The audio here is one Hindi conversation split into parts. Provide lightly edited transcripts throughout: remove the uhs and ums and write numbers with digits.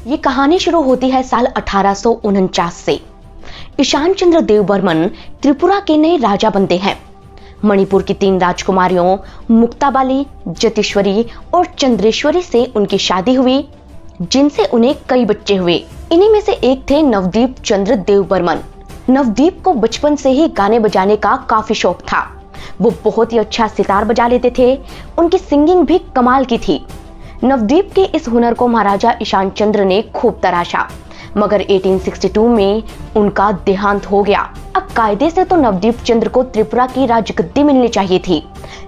ये कहानी शुरू होती है साल 1849 से। ईशान चंद्र देव बर्मन त्रिपुरा के नए राजा बनते हैं। मणिपुर की 3 राजकुमारियों मुक्ताबाली, जतेश्वरी और चंद्रेश्वरी से उनकी शादी हुई, जिनसे उन्हें कई बच्चे हुए। इन्हीं में से एक थे नवदीप चंद्र देव बर्मन। नवदीप को बचपन से ही गाने बजाने का काफी शौक था। वो बहुत ही अच्छा सितार बजा लेते थे। उनकी सिंगिंग भी कमाल की थी। नवदीप के इस हुनर को महाराजा ईशान चंद्र ने खूब तराशा, मगर 1862 में उनका देहांत हो गया। अब कायदे से तो नवदीप चंद्र को त्रिपुरा की राजगद्दी मिलनी चाहिए थी,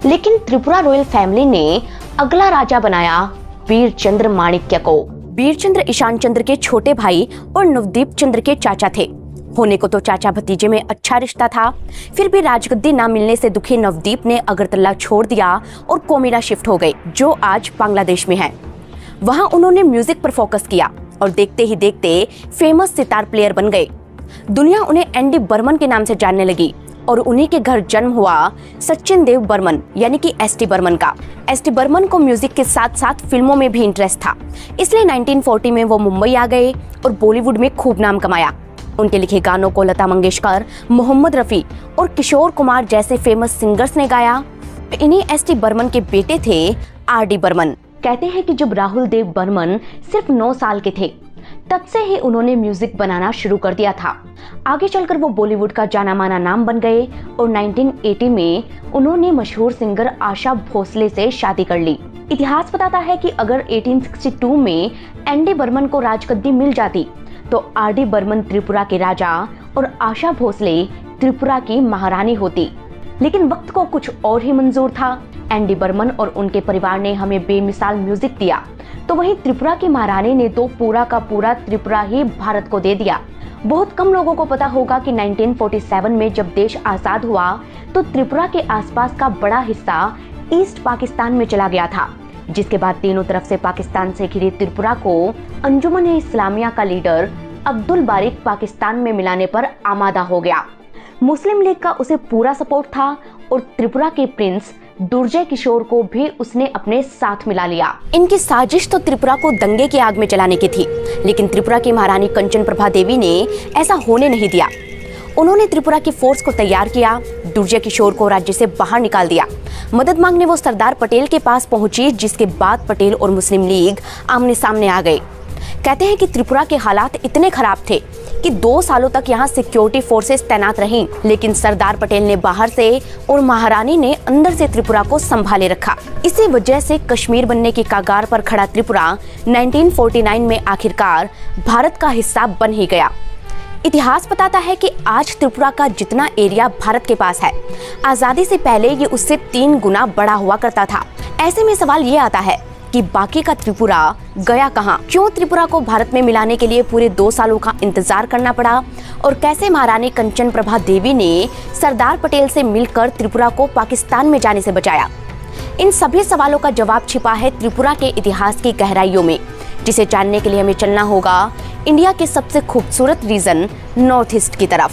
लेकिन त्रिपुरा रॉयल फैमिली ने अगला राजा बनाया वीरचंद्र माणिक्य को। वीरचंद्र ईशान चंद्र के छोटे भाई और नवदीप चंद्र के चाचा थे। होने को तो चाचा भतीजे में अच्छा रिश्ता था, फिर भी राजगद्दी ना मिलने से दुखी नवदीप ने अगरतला छोड़ दिया और कोमिला शिफ्ट हो गए, जो आज बांग्लादेश में है। वहां उन्होंने म्यूजिक पर फोकस किया और देखते ही देखते फेमस सितार प्लेयर बन गए। दुनिया उन्हें एंडी बर्मन के नाम से जानने लगी और उन्हीं के घर जन्म हुआ सचिन देव बर्मन यानी कि एसटी बर्मन का। एसटी बर्मन को म्यूजिक के साथ साथ फिल्मों में भी इंटरेस्ट था, इसलिए 1940 में वो मुंबई आ गए और बॉलीवुड में खूब नाम कमाया। उनके लिखे गानों को लता मंगेशकर, मोहम्मद रफी और किशोर कुमार जैसे फेमस सिंगर्स ने गाया। इन्हीं एसटी बर्मन के बेटे थे आरडी बर्मन। कहते हैं कि जब राहुल देव बर्मन सिर्फ 9 साल के थे, तब से ही उन्होंने म्यूजिक बनाना शुरू कर दिया था। आगे चलकर वो बॉलीवुड का जाना माना नाम बन गए और 1980 में उन्होंने मशहूर सिंगर आशा भोसले से शादी कर ली। इतिहास बताता है कि अगर 1862 में एंडी बर्मन को राजगद्दी मिल जाती तो आरडी बर्मन त्रिपुरा के राजा और आशा भोसले त्रिपुरा की महारानी होती। लेकिन वक्त को कुछ और ही मंजूर था। एंडी बर्मन और उनके परिवार ने हमें बेमिसाल म्यूजिक दिया, तो वहीं त्रिपुरा की महारानी ने तो पूरा का पूरा त्रिपुरा ही भारत को दे दिया। बहुत कम लोगों को पता होगा कि 1947 में जब देश आजाद हुआ तो त्रिपुरा के आसपास का बड़ा हिस्सा ईस्ट पाकिस्तान में चला गया था, जिसके बाद तीनों तरफ से पाकिस्तान से घिरी त्रिपुरा को अंजुमन-ए-इस्लामिया का लीडर अब्दुल बारिक पाकिस्तान में मिलाने पर आमादा हो गया। मुस्लिम लीग का उसे पूरा सपोर्ट था और त्रिपुरा के प्रिंस दुर्जय किशोर को भी उसने अपने साथ मिला लिया। इनकी साजिश तो त्रिपुरा को दंगे की आग में चलाने की थी, लेकिन त्रिपुरा की महारानी कंचन प्रभा देवी ने ऐसा होने नहीं दिया। उन्होंने त्रिपुरा की फोर्स को तैयार किया, दुर्जय किशोर को राज्य से बाहर निकाल दिया। मदद मांगने वो सरदार पटेल के पास पहुंची, जिसके बाद पटेल और मुस्लिम लीग आमने सामने आ गए। कहते हैं कि त्रिपुरा के हालात इतने खराब थे कि 2 सालों तक यहाँ सिक्योरिटी फोर्सेस तैनात रहीं, लेकिन सरदार पटेल ने बाहर से और महारानी ने अंदर से त्रिपुरा को संभाले रखा। इसी वजह से कश्मीर बनने की कगार पर खड़ा त्रिपुरा 1949 में आखिरकार भारत का हिस्सा बन ही गया। इतिहास बताता है कि आज त्रिपुरा का जितना एरिया भारत के पास है, आजादी से पहले ये उससे 3 गुना बड़ा हुआ करता था। ऐसे में सवाल ये आता है कि बाकी का त्रिपुरा गया कहाँ? क्यों त्रिपुरा को भारत में मिलाने के लिए पूरे 2 सालों का इंतजार करना पड़ा? और कैसे महारानी कंचन प्रभा देवी ने सरदार पटेल से मिलकर त्रिपुरा को पाकिस्तान में जाने से बचाया? इन सभी सवालों का जवाब छिपा है त्रिपुरा के इतिहास की गहराइयों में, जिसे जानने के लिए हमें चलना होगा इंडिया के सबसे खूबसूरत रीजन नॉर्थ ईस्ट की तरफ।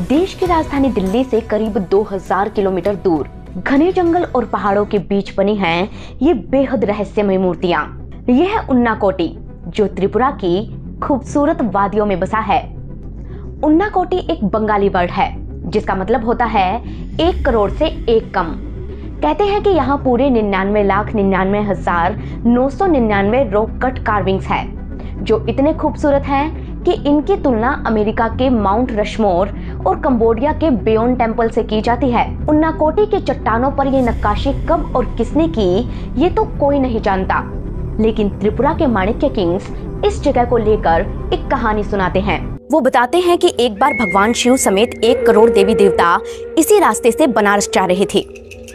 देश की राजधानी दिल्ली से करीब 2000 किलोमीटर दूर घने जंगल और पहाड़ों के बीच बनी हैं ये बेहद रहस्यमय मूर्तियां। यह है उन्नाकोटी, जो त्रिपुरा की खूबसूरत वादियों में बसा है। उन्नाकोटी एक बंगाली वर्ड है, जिसका मतलब होता है 1 करोड़ से 1 कम। कहते हैं कि यहाँ पूरे 99,99,999 रॉक कट कार्विंग्स है, जो इतने खूबसूरत हैं कि इनकी तुलना अमेरिका के माउंट रशमोर और कंबोडिया के बेयोन टेम्पल से की जाती है। उन्नाकोटी के चट्टानों पर यह नक्काशी कब और किसने की, ये तो कोई नहीं जानता, लेकिन त्रिपुरा के माणिक्य किंग्स इस जगह को लेकर एक कहानी सुनाते हैं। वो बताते हैं कि एक बार भगवान शिव समेत 1 करोड़ देवी देवता इसी रास्ते से बनारस जा रहे थे।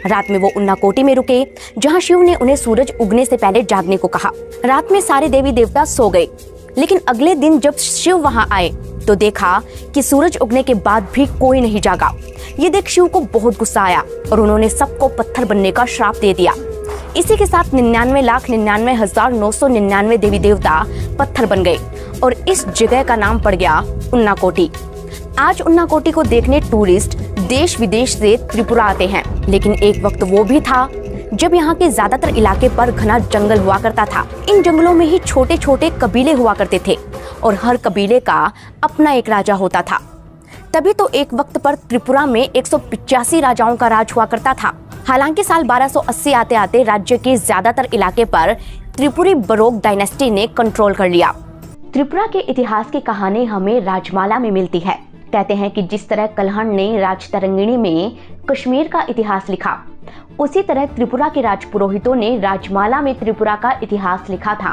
रात में वो उन्नाकोटी में रुके, जहाँ शिव ने उन्हें सूरज उगने से पहले जागने को कहा। रात में सारे देवी देवता सो गए, लेकिन अगले दिन जब शिव वहां आए तो देखा कि सूरज उगने के बाद भी कोई नहीं जागा। ये देख शिव को बहुत गुस्सा आया और उन्होंने सबको पत्थर बनने का श्राप दे दिया। इसी के साथ 99,99,999 देवी देवता पत्थर बन गए और इस जगह का नाम पड़ गया उन्नाकोटी। आज उन्नाकोटी को देखने टूरिस्ट देश विदेश से त्रिपुरा आते हैं, लेकिन एक वक्त वो भी था जब यहाँ के ज्यादातर इलाके पर घना जंगल हुआ करता था। इन जंगलों में ही छोटे छोटे कबीले हुआ करते थे और हर कबीले का अपना एक राजा होता था। तभी तो एक वक्त पर त्रिपुरा में 185 राजाओं का राज हुआ करता था। हालांकि साल 1280 आते आते राज्य के ज्यादातर इलाके पर त्रिपुरी बरोक डायनेस्टी ने कंट्रोल कर लिया। त्रिपुरा के इतिहास की कहानी हमें राजमाला में मिलती है। कहते हैं कि जिस तरह कल्हण ने राजतरंगिणी में कश्मीर का इतिहास लिखा, उसी तरह त्रिपुरा के राजपुरोहितों ने राजमाला में त्रिपुरा का इतिहास लिखा था।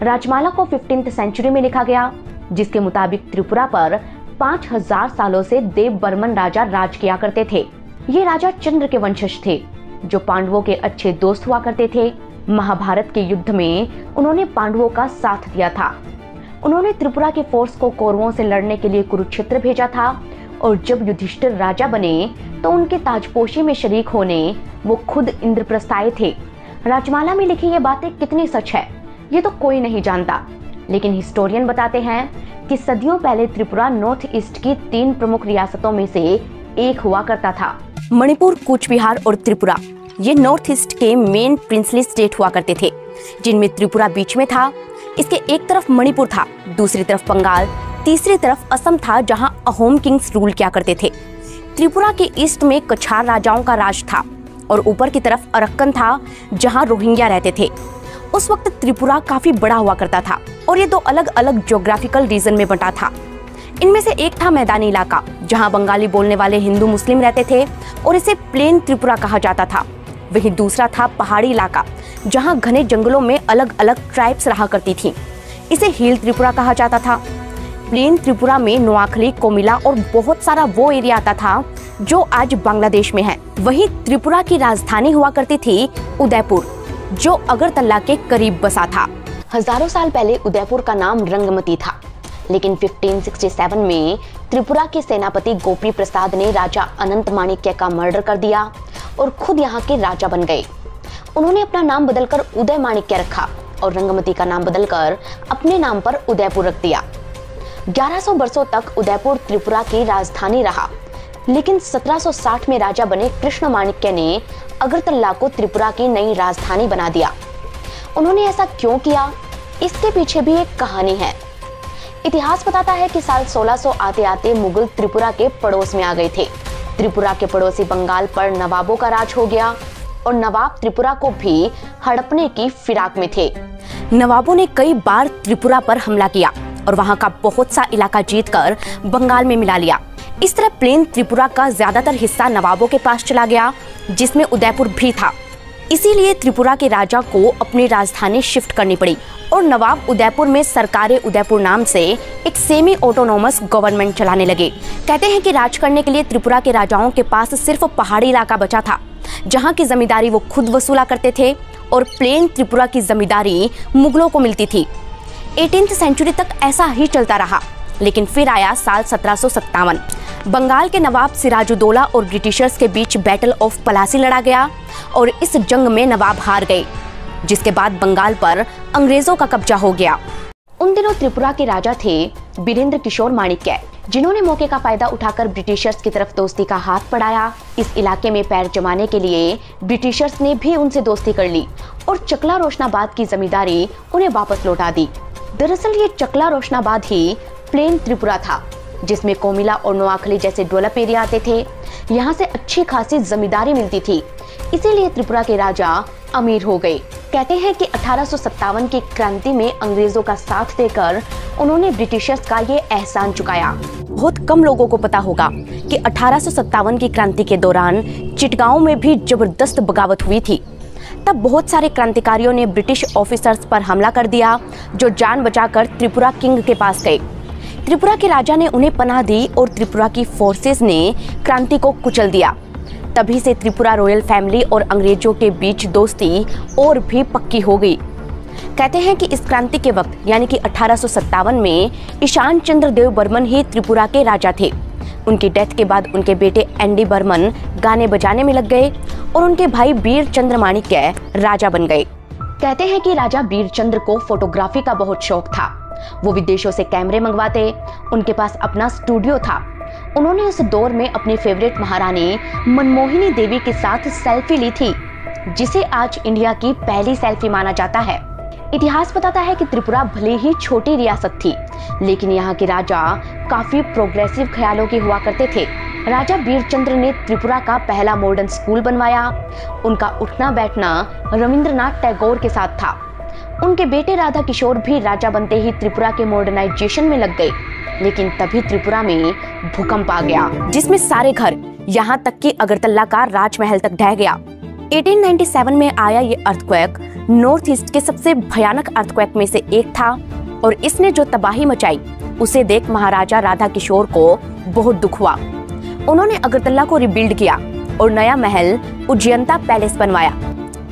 राजमाला को 15वीं सेंचुरी में लिखा गया, जिसके मुताबिक त्रिपुरा पर 5000 सालों से देव बर्मन राजा राज किया करते थे। ये राजा चंद्र के वंशज थे, जो पांडवों के अच्छे दोस्त हुआ करते थे। महाभारत के युद्ध में उन्होंने पांडवों का साथ दिया था। उन्होंने त्रिपुरा के फोर्स को कौरवों से लड़ने के लिए कुरुक्षेत्र भेजा था और जब युधिष्ठिर राजा बने तो उनके ताजपोशी में शरीक होने वो खुद इंद्रप्रस्थ आए थे। राजमाला में लिखी ये बातें कितनी सच है, ये तो कोई नहीं जानता, लेकिन हिस्टोरियन बताते हैं कि सदियों पहले त्रिपुरा नॉर्थ ईस्ट की 3 प्रमुख रियासतों में से एक हुआ करता था। मणिपुर, कूच बिहार और त्रिपुरा, ये नॉर्थ ईस्ट के मेन प्रिंसली स्टेट हुआ करते थे, जिनमें त्रिपुरा बीच में था। इसके एक तरफ मणिपुर था, दूसरी तरफ बंगाल, तीसरी तरफ असम था, जहां अहोम किंग्स रूल किया करते थे। त्रिपुरा के ईस्ट में कछार राजाओं का राज था और ऊपर की तरफ अरक्कन था, जहां रोहिंग्या रहते थे। उस वक्त त्रिपुरा काफी बड़ा हुआ करता था और ये 2 अलग अलग ज्योग्राफिकल रीजन में बंटा था। इनमें से एक था मैदानी इलाका, जहां बंगाली बोलने वाले हिंदू मुस्लिम रहते थे और इसे प्लेन त्रिपुरा कहा जाता था। वहीं दूसरा था पहाड़ी इलाका, जहां घने जंगलों में अलग अलग ट्राइब्स रहा करती थी। इसे हिल त्रिपुरा कहा जाता था। प्लेन त्रिपुरा में नोआखली, कोमिला और बहुत सारा वो एरिया आता था जो आज बांग्लादेश में है। वहीं त्रिपुरा की राजधानी हुआ करती थी उदयपुर, जो अगरतला के करीब बसा था। हजारों साल पहले उदयपुर का नाम रंगमती था, लेकिन 1567 में त्रिपुरा के सेनापति गोपी प्रसाद ने राजा अनंत माणिक्य का मर्डर कर दिया और खुद यहाँ के राजा बन गए। उन्होंने अपना नाम बदलकर उदय माणिक्य रखा और रंगमती का नाम बदलकर अपने नाम पर उदयपुर रख दिया। 1100 वर्षों तक उदयपुर त्रिपुरा की राजधानी रहा, लेकिन 1760 में राजा बने कृष्ण माणिक्य ने अगरतला को त्रिपुरा की नई राजधानी बना दिया। उन्होंने ऐसा क्यों किया, इसके पीछे भी एक कहानी है। इतिहास बताता है कि साल 1600 आते आते मुगल त्रिपुरा के पड़ोस में आ गए थे। त्रिपुरा के पड़ोसी बंगाल पर नवाबों का राज हो गया और नवाब त्रिपुरा को भी हड़पने की फिराक में थे। नवाबों ने कई बार त्रिपुरा पर हमला किया और वहां का बहुत सा इलाका जीतकर बंगाल में मिला लिया। इस तरह प्लेन त्रिपुरा का ज्यादातर हिस्सा नवाबों के पास चला गया, जिसमें उदयपुर भी था। इसीलिए त्रिपुरा के राजा को अपनी राजधानी शिफ्ट करनी पड़ी और नवाब उदयपुर में सरकारे उदयपुर नाम से एक सेमी ऑटोनोमस गवर्नमेंट चलाने लगे। कहते हैं कि राज करने के लिए त्रिपुरा के राजाओं के पास सिर्फ पहाड़ी इलाका बचा था, जहां की जमींदारी वो खुद वसूला करते थे और प्लेन त्रिपुरा की जमींदारी मुगलों को मिलती थी। 18वीं सेंचुरी तक ऐसा ही चलता रहा, लेकिन फिर आया साल 1757। बंगाल के नवाब सिराजुद्दौला और ब्रिटिशर्स के बीच बैटल ऑफ पलासी लड़ा गया और इस जंग में नवाब हार गए, जिसके बाद बंगाल पर अंग्रेजों का कब्जा हो गया। उन दिनों त्रिपुरा के राजा थे बीरेंद्र किशोर माणिक्य, जिन्होंने मौके का फायदा उठाकर ब्रिटिशर्स की तरफ दोस्ती का हाथ बढ़ाया। इस इलाके में पैर जमाने के लिए ब्रिटिशर्स ने भी उनसे दोस्ती कर ली और चकला रोशनाबाद की जमींदारी उन्हें वापस लौटा दी। दरअसल ये चकला रोशनाबाद ही प्लेन त्रिपुरा था, जिसमें कोमिला और नोआखली जैसे डेवलप एरिया आते थे। यहाँ से अच्छी खासी जमींदारी मिलती थी, इसीलिए त्रिपुरा के राजा अमीर हो गए। कहते हैं कि 1857 की क्रांति में अंग्रेजों का साथ देकर उन्होंने ब्रिटिशर्स का ये एहसान चुकाया। बहुत कम लोगों को पता होगा कि 1857 की क्रांति के दौरान चिटगांव में भी जबरदस्त बगावत हुई थी। तब बहुत सारे क्रांतिकारियों ने ब्रिटिश ऑफिसर्स पर हमला कर दिया, जो जान बचाकर त्रिपुरा किंग के पास गए। त्रिपुरा के राजा ने उन्हें पनाह दी और त्रिपुरा की फोर्सेस ने क्रांति को कुचल दिया। तभी से त्रिपुरा रॉयल फैमिली और अंग्रेजों के बीच दोस्ती और भी पक्की हो गई। कहते हैं कि इस क्रांति के वक्त यानी कि 1857 में ईशान चंद्र देव बर्मन ही त्रिपुरा के राजा थे। उनकी डेथ के बाद उनके बेटे एनडी बर्मन गाने बजाने में लग गए और उनके भाई बीर चंद्र माणिक्य राजा बन गए। कहते हैं कि राजा बीरचंद्र को फोटोग्राफी का बहुत शौक था। वो विदेशों से कैमरे मंगवाते, उनके पास अपना स्टूडियो था। उन्होंने उस दौर में अपनी फेवरेट महारानी मनमोहिनी देवी के साथ सेल्फी ली थी। जिसे आज इंडिया की पहली सेल्फी माना जाता है। इतिहास बताता है कि त्रिपुरा भले ही छोटी रियासत थी, लेकिन यहाँ के राजा काफी प्रोग्रेसिव ख्यालों के हुआ करते थे। राजा बीरचंद्र ने त्रिपुरा का पहला मॉडर्न स्कूल बनवाया। उनका उठना बैठना रविंद्रनाथ टैगोर के साथ था। उनके बेटे राधा किशोर भी राजा बनते ही त्रिपुरा के मॉडर्नाइजेशन में लग गए, लेकिन तभी त्रिपुरा में भूकंप आ गया, जिसमें सारे घर, यहाँ तक कि अगरतला का राजमहल तक ढह गया। 1897 में आया ये अर्थक्वेक नॉर्थ ईस्ट के सबसे भयानक अर्थक्वेक में से एक था, और इसने जो तबाही मचाई उसे देख महाराजा राधा किशोर को बहुत दुख हुआ। उन्होंने अगरतला को रिबिल्ड किया और नया महल उज्जैनता पैलेस बनवाया,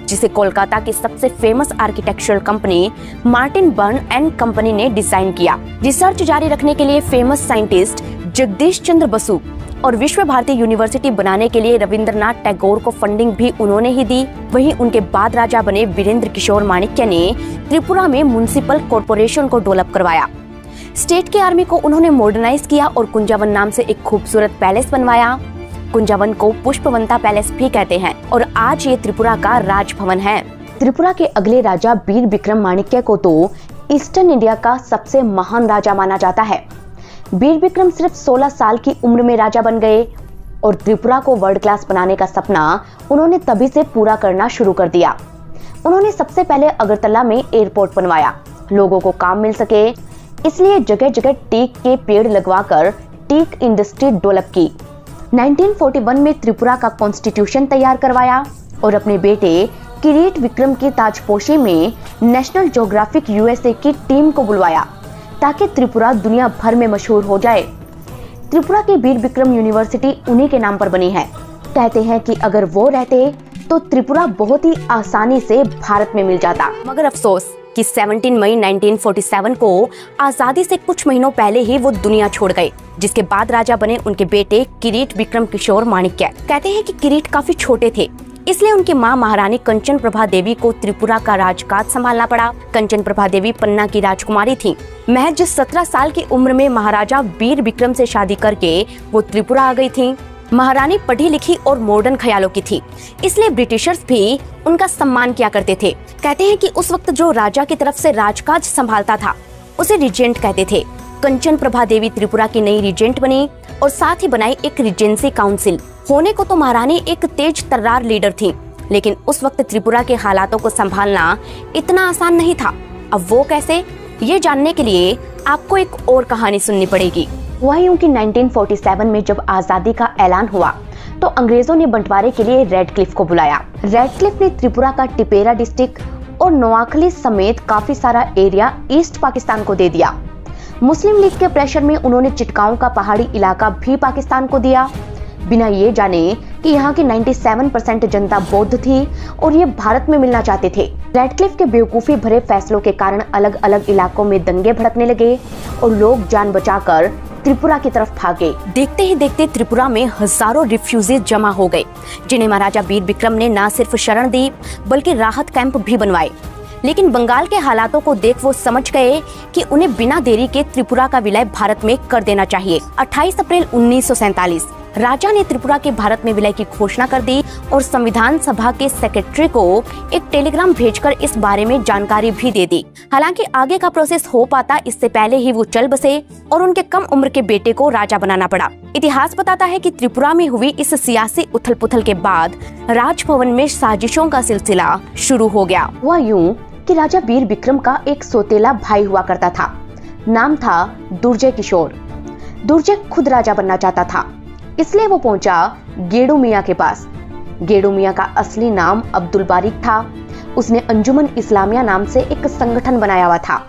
जिसे कोलकाता की सबसे famous architectural company Martin burn and company ने डिजाइन किया। रिसर्च जारी रखने के लिए फेमस साइंटिस्ट जगदीश चंद्र बसु और विश्व भारती यूनिवर्सिटी बनाने के लिए रविंद्रनाथ टैगोर को फंडिंग भी उन्होंने ही दी। वहीं उनके बाद राजा बने वीरेंद्र किशोर माणिक्य ने त्रिपुरा में म्युनिसिपल कॉर्पोरेशन को डेवलप करवाया। स्टेट की आर्मी को उन्होंने मॉडर्नाइज किया और कुंजावन नाम से एक खूबसूरत पैलेस बनवाया। कुंजावन को पुष्पवंता पैलेस भी कहते हैं और आज ये त्रिपुरा का राजभवन है। त्रिपुरा के अगले राजा वीर विक्रम माणिक्य को तो ईस्टर्न इंडिया का सबसे महान राजा माना जाता है। वीर विक्रम सिर्फ 16 साल की उम्र में राजा बन गए और त्रिपुरा को वर्ल्ड क्लास बनाने का सपना उन्होंने तभी से पूरा करना शुरू कर दिया। उन्होंने सबसे पहले अगरतला में एयरपोर्ट बनवाया, लोगों को काम मिल सके, इसलिए जगह जगह टीक के पेड़ लगवाकर टीक इंडस्ट्री डेवलप की। 1941 में त्रिपुरा का कॉन्स्टिट्यूशन तैयार करवाया और अपने बेटे किरीट विक्रम की ताजपोशी में नेशनल ज्योग्राफिक यूएसए की टीम को बुलवाया ताकि त्रिपुरा दुनिया भर में मशहूर हो जाए। त्रिपुरा की वीर विक्रम यूनिवर्सिटी उन्हीं के नाम पर बनी है। कहते हैं कि अगर वो रहते तो त्रिपुरा बहुत ही आसानी से भारत में मिल जाता, मगर अफसोस कि 17 मई 1947 को आजादी से कुछ महीनों पहले ही वो दुनिया छोड़ गए, जिसके बाद राजा बने उनके बेटे किरीट विक्रम किशोर माणिक्य। कहते हैं कि किरीट काफी छोटे थे, इसलिए उनकी मां महारानी कंचन प्रभा देवी को त्रिपुरा का राजकाज संभालना पड़ा। कंचन प्रभा देवी पन्ना की राजकुमारी थी। महज 17 साल की उम्र में महाराजा वीर विक्रम से शादी करके वो त्रिपुरा आ गई थी। महारानी पढ़ी लिखी और मॉडर्न ख्यालों की थी, इसलिए ब्रिटिशर्स भी उनका सम्मान किया करते थे। कहते हैं कि उस वक्त जो राजा की तरफ से राजकाज संभालता था उसे रिजेंट कहते थे। कंचन प्रभा देवी त्रिपुरा की नई रिजेंट बनी और साथ ही बनाई एक रिजेंसी काउंसिल। होने को तो महारानी एक तेज तर्रार लीडर थी, लेकिन उस वक्त त्रिपुरा के हालातों को संभालना इतना आसान नहीं था। अब वो कैसे, ये जानने के लिए आपको एक और कहानी सुननी पड़ेगी। हुआ यूं कि 1947 में जब आजादी का ऐलान हुआ तो अंग्रेजों ने बंटवारे के लिए रेड क्लिफ को बुलाया। रेड क्लिफ ने त्रिपुरा का टिपेरा डिस्ट्रिक्ट और नोआखली समेत काफी सारा एरिया ईस्ट पाकिस्तान को दे दिया। मुस्लिम लीग के प्रेशर में उन्होंने चिटगांव का पहाड़ी इलाका भी पाकिस्तान को दिया, बिना ये जाने कि यहाँ की 97% जनता बौद्ध थी और ये भारत में मिलना चाहते थे। रेड क्लिफ के बेवकूफी भरे फैसलों के कारण अलग अलग इलाकों में दंगे भड़कने लगे और लोग जान बचाकर त्रिपुरा की तरफ भागे। देखते ही देखते त्रिपुरा में हजारों रिफ्यूजी जमा हो गए, जिन्हें महाराजा वीर विक्रम ने न सिर्फ शरण दी बल्कि राहत कैंप भी बनवाए। लेकिन बंगाल के हालातों को देख वो समझ गए कि उन्हें बिना देरी के त्रिपुरा का विलय भारत में कर देना चाहिए। 28 अप्रैल 1947 राजा ने त्रिपुरा के भारत में विलय की घोषणा कर दी और संविधान सभा के सेक्रेटरी को एक टेलीग्राम भेजकर इस बारे में जानकारी भी दे दी। हालांकि आगे का प्रोसेस हो पाता इससे पहले ही वो चल बसे और उनके कम उम्र के बेटे को राजा बनाना पड़ा। इतिहास बताता है कि त्रिपुरा में हुई इस सियासी उथल पुथल के बाद राजभवन में साजिशों का सिलसिला शुरू हो गया। हुआ यूं कि राजा वीर विक्रम का एक सौतेला भाई हुआ करता था, नाम था दुर्जय किशोर। दुर्जय खुद राजा बनना चाहता था, इसलिए वो पहुंचा गेडू मियां के पास। गेडू मियां का असली नाम अब्दुल बारिक था। उसने अंजुमन इस्लामिया नाम से एक संगठन बनाया हुआ था,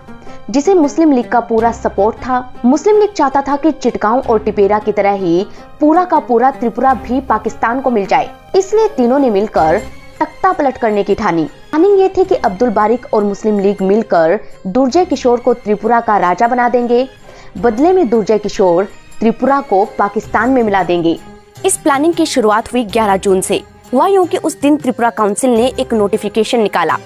जिसे मुस्लिम लीग का पूरा सपोर्ट था। मुस्लिम लीग चाहता था कि चिटगांव और टिपेरा की तरह ही पूरा का पूरा त्रिपुरा भी पाकिस्तान को मिल जाए, इसलिए तीनों ने मिलकर तख्ता पलट करने की ठानी। प्लानिंग ये थी कि अब्दुल बारिक और मुस्लिम लीग मिलकर दुर्जय किशोर को त्रिपुरा का राजा बना देंगे, बदले में दुर्जय किशोर त्रिपुरा को पाकिस्तान में मिला देंगे। इस प्लानिंग की शुरुआत हुई 11 जून से। हुआ यूं कि उस दिन त्रिपुरा काउंसिल ने एक नोटिफिकेशन निकाला।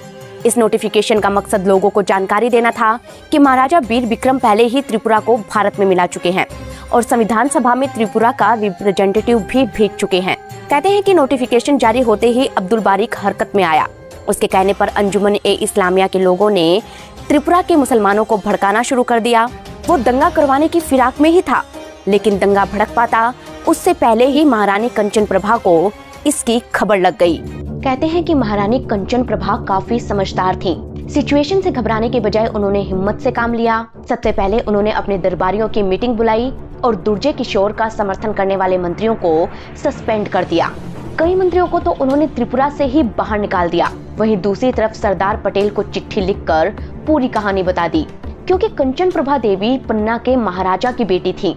इस नोटिफिकेशन का मकसद लोगों को जानकारी देना था कि महाराजा वीर विक्रम पहले ही त्रिपुरा को भारत में मिला चुके हैं और संविधान सभा में त्रिपुरा का रिप्रेजेंटेटिव भी भेज चुके हैं। कहते हैं कि नोटिफिकेशन जारी होते ही अब्दुल बारिक हरकत में आया। उसके कहने पर अंजुमन ए इस्लामिया के लोगों ने त्रिपुरा के मुसलमानों को भड़काना शुरू कर दिया। वो दंगा करवाने की फिराक में ही था, लेकिन दंगा भड़क पाता उससे पहले ही महारानी कंचन प्रभा को इसकी खबर लग गई। कहते हैं कि महारानी कंचन प्रभा काफी समझदार थी। सिचुएशन से घबराने के बजाय उन्होंने हिम्मत से काम लिया। सबसे पहले उन्होंने अपने दरबारियों की मीटिंग बुलाई और दुर्जे किशोर का समर्थन करने वाले मंत्रियों को सस्पेंड कर दिया। कई मंत्रियों को तो उन्होंने त्रिपुरा से ही बाहर निकाल दिया। वहीं दूसरी तरफ सरदार पटेल को चिट्ठी लिखकर पूरी कहानी बता दी। क्योंकि कंचन प्रभा देवी पन्ना के महाराजा की बेटी थी,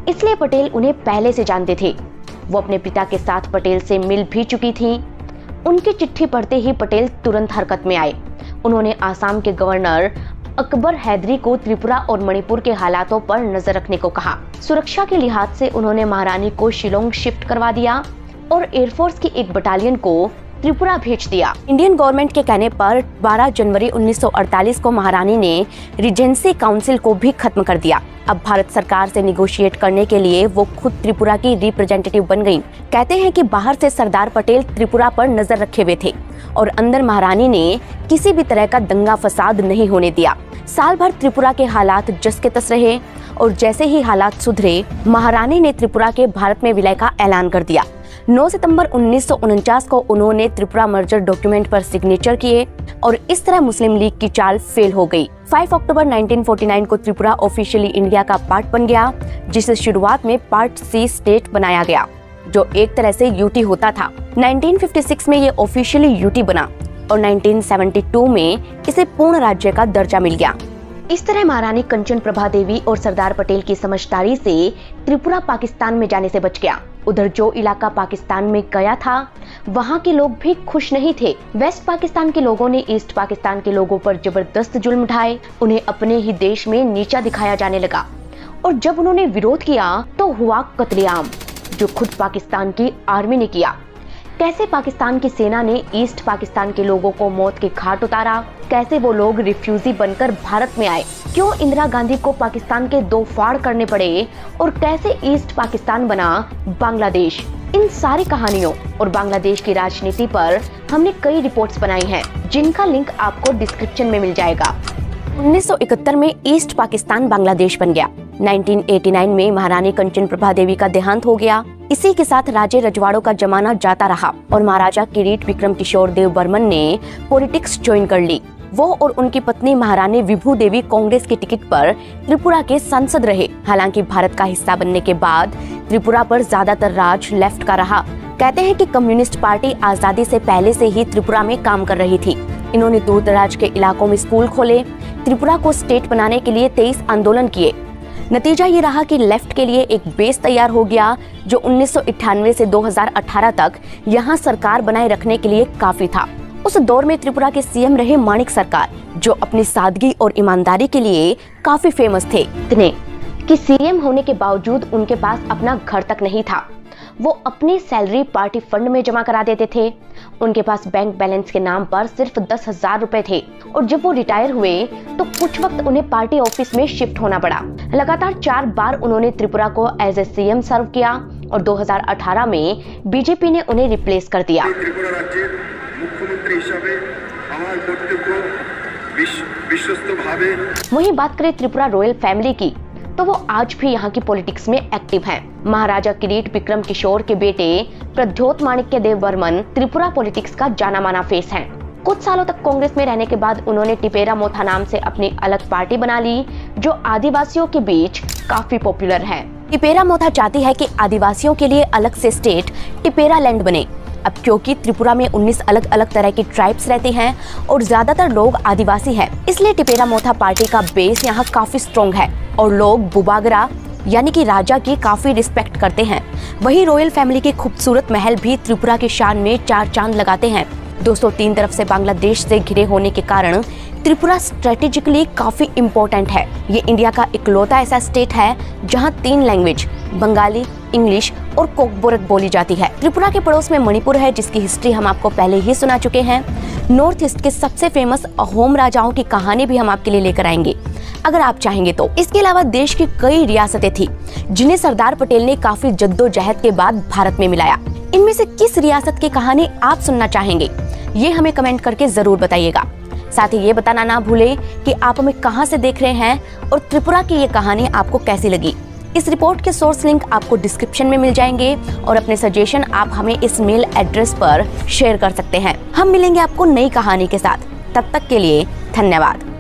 इसलिए पटेल उन्हें पहले से जानते थे। वो अपने पिता के साथ पटेल से मिल भी चुकी थी। उनकी चिट्ठी पढ़ते ही पटेल तुरंत हरकत में आए। उन्होंने आसाम के गवर्नर अकबर हैदरी को त्रिपुरा और मणिपुर के हालातों पर नजर रखने को कहा। सुरक्षा के लिहाज से उन्होंने महारानी को शिलोंग शिफ्ट करवा दिया और एयरफोर्स की एक बटालियन को त्रिपुरा भेज दिया। इंडियन गवर्नमेंट के कहने पर 12 जनवरी 1948 को महारानी ने रीजेंसी काउंसिल को भी खत्म कर दिया। अब भारत सरकार से निगोशिएट करने के लिए वो खुद त्रिपुरा की रिप्रेजेंटेटिव बन गईं। कहते हैं कि बाहर से सरदार पटेल त्रिपुरा पर नजर रखे हुए थे और अंदर महारानी ने किसी भी तरह का दंगा फसाद नहीं होने दिया। साल भर त्रिपुरा के हालात जस के तस रहे और जैसे ही हालात सुधरे, महारानी ने त्रिपुरा के भारत में विलय का ऐलान कर दिया। 9 सितंबर 1949 को उन्होंने त्रिपुरा मर्जर डॉक्यूमेंट पर सिग्नेचर किए और इस तरह मुस्लिम लीग की चाल फेल हो गई। 5 अक्टूबर 1949 को त्रिपुरा ऑफिशियली इंडिया का पार्ट बन गया, जिसे शुरुआत में पार्ट सी स्टेट बनाया गया, जो एक तरह से यूटी होता था। 1956 में ये ऑफिशियली यूटी बना और 1972 में इसे पूर्ण राज्य का दर्जा मिल गया। इस तरह महारानी कंचन प्रभा देवी और सरदार पटेल की समझदारी से त्रिपुरा पाकिस्तान में जाने से बच गया। उधर जो इलाका पाकिस्तान में गया था, वहाँ के लोग भी खुश नहीं थे। वेस्ट पाकिस्तान के लोगों ने ईस्ट पाकिस्तान के लोगों पर जबरदस्त जुल्म उठाए। उन्हें अपने ही देश में नीचा दिखाया जाने लगा और जब उन्होंने विरोध किया तो हुआ कत्लेआम, जो खुद पाकिस्तान की आर्मी ने किया। कैसे पाकिस्तान की सेना ने ईस्ट पाकिस्तान के लोगों को मौत के घाट उतारा, कैसे वो लोग रिफ्यूजी बनकर भारत में आए, क्यों इंदिरा गांधी को पाकिस्तान के 2 फाड़ करने पड़े और कैसे ईस्ट पाकिस्तान बना बांग्लादेश। इन सारी कहानियों और बांग्लादेश की राजनीति पर हमने कई रिपोर्ट्स बनाई हैं, जिनका लिंक आपको डिस्क्रिप्शन में मिल जाएगा। 1971 में ईस्ट पाकिस्तान बांग्लादेश बन गया। 1989 में महारानी कंचन प्रभा देवी का देहांत हो गया। इसी के साथ राजे रजवाड़ों का जमाना जाता रहा और महाराजा किरीट विक्रम किशोर देव बर्मन ने पॉलिटिक्स ज्वाइन कर ली। वो और उनकी पत्नी महारानी विभू देवी कांग्रेस के टिकट पर त्रिपुरा के सांसद रहे। हालांकि भारत का हिस्सा बनने के बाद त्रिपुरा पर ज्यादातर राज लेफ्ट का रहा। कहते हैं कि कम्युनिस्ट पार्टी आजादी से पहले से ही त्रिपुरा में काम कर रही थी। इन्होंने दूर दराज के इलाकों में स्कूल खोले, त्रिपुरा को स्टेट बनाने के लिए 23 आंदोलन किए। नतीजा ये रहा कि लेफ्ट के लिए एक बेस तैयार हो गया, जो 1998 से 2018 तक यहाँ सरकार बनाए रखने के लिए काफी था। उस दौर में त्रिपुरा के सीएम रहे माणिक सरकार, जो अपनी सादगी और ईमानदारी के लिए काफी फेमस थे। इतने कि सीएम होने के बावजूद उनके पास अपना घर तक नहीं था। वो अपनी सैलरी पार्टी फंड में जमा करा देते थे। उनके पास बैंक बैलेंस के नाम पर सिर्फ 10,000 रुपए थे और जब वो रिटायर हुए तो कुछ वक्त उन्हें पार्टी ऑफिस में शिफ्ट होना पड़ा। लगातार 4 बार उन्होंने त्रिपुरा को एज ए सीएम सर्व किया और 2018 में बीजेपी ने उन्हें रिप्लेस कर दिया। त्रिपुरा राज्य मुख्यमंत्री हिसाबे हमार कर्तव्य विश्वस्त भावे। वहीं बात करें त्रिपुरा रॉयल फैमिली की, तो वो आज भी यहाँ की पॉलिटिक्स में एक्टिव हैं। महाराजा किरीट विक्रम किशोर के बेटे प्रद्योत माणिक्य देव बर्मन त्रिपुरा पॉलिटिक्स का जाना माना फेस हैं। कुछ सालों तक कांग्रेस में रहने के बाद उन्होंने टिपेरा मोथा नाम से अपनी अलग पार्टी बना ली, जो आदिवासियों के बीच काफी पॉपुलर है। टिपेरा मोथा चाहती है कि आदिवासियों के लिए अलग से स्टेट टिपेरा लैंड बने। अब क्योंकि त्रिपुरा में 19 अलग अलग तरह की ट्राइब्स रहती हैं और ज्यादातर लोग आदिवासी हैं, इसलिए टिपेरा मोथा पार्टी का बेस यहाँ काफी स्ट्रॉन्ग है और लोग बुबागरा यानी कि राजा की काफी रिस्पेक्ट करते हैं। वही रॉयल फैमिली के खूबसूरत महल भी त्रिपुरा की शान में 4 चांद लगाते हैं। दोस्तों, 3 तरफ से बांग्लादेश से घिरे होने के कारण त्रिपुरा स्ट्रेटेजिकली काफी इम्पोर्टेंट है। ये इंडिया का इकलौता ऐसा स्टेट है जहाँ 3 लैंग्वेज बंगाली, इंग्लिश और कोकबोरक बोली जाती है। त्रिपुरा के पड़ोस में मणिपुर है, जिसकी हिस्ट्री हम आपको पहले ही सुना चुके हैं। नॉर्थ ईस्ट के सबसे फेमस अहोम राजाओं की कहानी भी हम आपके लिए लेकर आएंगे अगर आप चाहेंगे तो। इसके अलावा देश की कई रियासतें थी जिन्हें सरदार पटेल ने काफी जद्दोजहद के बाद भारत में मिलाया। इनमें से किस रियासत की कहानी आप सुनना चाहेंगे, ये हमें कमेंट करके जरूर बताइएगा। साथ ही ये बताना ना भूलें कि आप हमें कहां से देख रहे हैं और त्रिपुरा की ये कहानी आपको कैसी लगी। इस रिपोर्ट के सोर्स लिंक आपको डिस्क्रिप्शन में मिल जाएंगे और अपने सजेशन आप हमें इस मेल एड्रेस पर शेयर कर सकते हैं। हम मिलेंगे आपको नई कहानी के साथ, तब तक के लिए धन्यवाद।